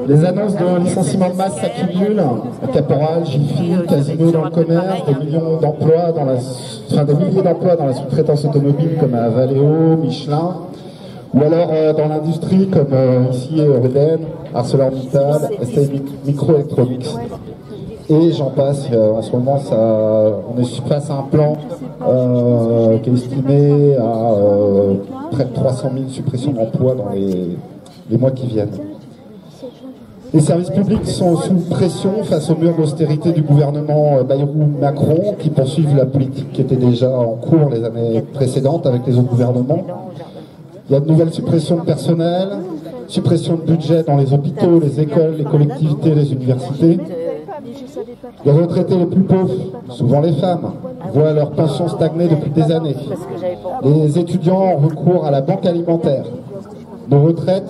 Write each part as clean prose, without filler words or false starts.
Les annonces de licenciement de masse s'accumulent. Caporal, Jiffy, Casino dans le commerce, des millions d'emplois des milliers d'emplois dans la sous-traitance automobile comme à Valeo, Michelin, ou alors dans l'industrie comme ici Reden, ArcelorMittal, ST Microelectronics. Et j'en passe, en ce moment on est face à un plan qui est estimé à près de 300 000 suppressions d'emplois dans les mois qui viennent. Les services publics sont sous pression face au mur d'austérité du gouvernement Bayrou-Macron qui poursuivent la politique qui était déjà en cours les années précédentes avec les autres gouvernements. Il y a de nouvelles suppressions de personnel, suppression de budget dans les hôpitaux, les écoles, les collectivités, les universités. Les retraités les plus pauvres, souvent les femmes, voient leur pension stagner depuis des années. Les étudiants ont recours à la banque alimentaire. Nos retraites,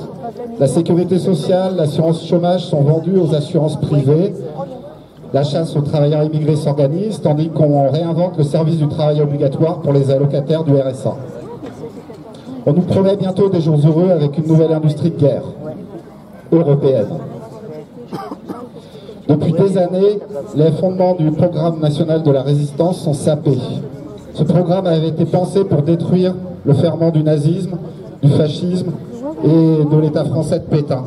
la sécurité sociale, l'assurance chômage sont vendues aux assurances privées. La chasse aux travailleurs immigrés s'organise, tandis qu'on réinvente le service du travail obligatoire pour les allocataires du RSA. On nous promet bientôt des jours heureux avec une nouvelle industrie de guerre européenne. Depuis des années, les fondements du programme national de la résistance sont sapés. Ce programme avait été pensé pour détruire le ferment du nazisme, du fascisme et de l'État français de Pétain.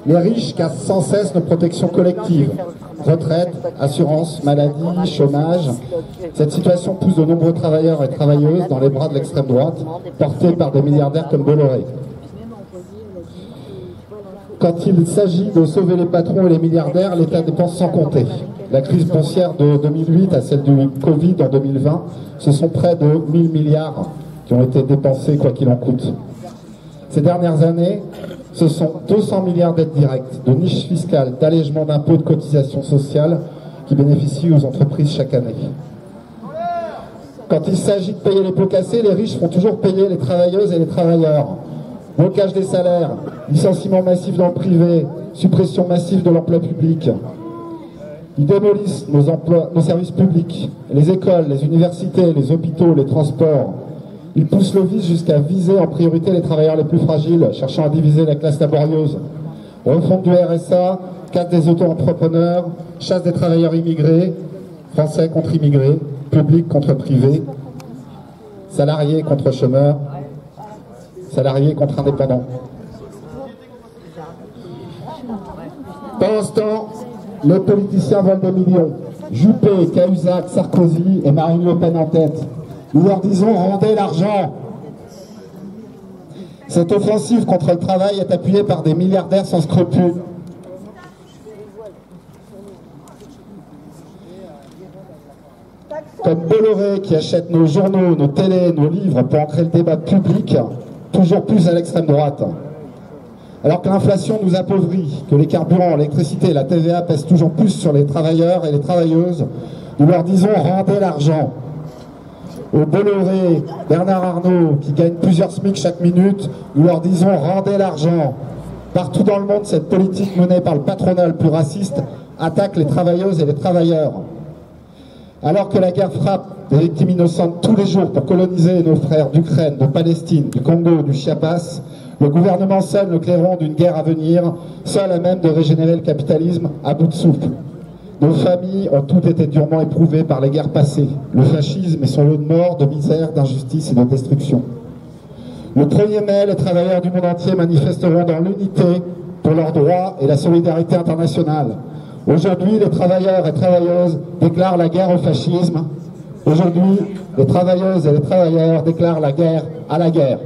Les riches cassent sans cesse nos protections collectives, retraite, assurance, maladie, chômage. Cette situation pousse de nombreux travailleurs et travailleuses dans les bras de l'extrême droite, portés par des milliardaires comme Bolloré. Quand il s'agit de sauver les patrons et les milliardaires, l'État dépense sans compter. La crise boursière de 2008 à celle du Covid en 2020, ce sont près de 1000 milliards qui ont été dépensés quoi qu'il en coûte. Ces dernières années, ce sont 200 milliards d'aides directes, de niches fiscales, d'allègements d'impôts, de cotisations sociales qui bénéficient aux entreprises chaque année. Quand il s'agit de payer les pots cassés, les riches font toujours payer les travailleuses et les travailleurs. Blocage des salaires, licenciement massif dans le privé, suppression massive de l'emploi public. Ils démolissent nos services publics, les écoles, les universités, les hôpitaux, les transports. Ils poussent le vice jusqu'à viser en priorité les travailleurs les plus fragiles, cherchant à diviser la classe laborieuse. Refonte du RSA, casse des auto-entrepreneurs, chasse des travailleurs immigrés, français contre immigrés, public contre privé, salariés contre chômeurs, salariés contre indépendants. Pendant ce temps, les politiciens volent des millions. Juppé, Cahuzac, Sarkozy et Marine Le Pen en tête. Nous leur disons, rendez l'argent. Cette offensive contre le travail est appuyée par des milliardaires sans scrupules. Comme Bolloré qui achète nos journaux, nos télés, nos livres pour ancrer le débat public, toujours plus à l'extrême droite. Alors que l'inflation nous appauvrit, que les carburants, l'électricité, la TVA pèsent toujours plus sur les travailleurs et les travailleuses, nous leur disons, rendez l'argent. Aux Bolloré, Bernard Arnault, qui gagnent plusieurs SMIC chaque minute, nous leur disons rendez l'argent. Partout dans le monde, cette politique menée par le patronat le plus raciste attaque les travailleuses et les travailleurs. Alors que la guerre frappe des victimes innocentes tous les jours pour coloniser nos frères d'Ukraine, de Palestine, du Congo, du Chiapas, le gouvernement seul le clairon d'une guerre à venir, seul à même de régénérer le capitalisme à bout de souffle. Nos familles ont toutes été durement éprouvées par les guerres passées, le fascisme et son lot de mort, de misère, d'injustice et de destruction. Le 1er mai, les travailleurs du monde entier manifesteront dans l'unité pour leurs droits et la solidarité internationale. Aujourd'hui, les travailleurs et travailleuses déclarent la guerre au fascisme. Aujourd'hui, les travailleuses et les travailleurs déclarent la guerre à la guerre.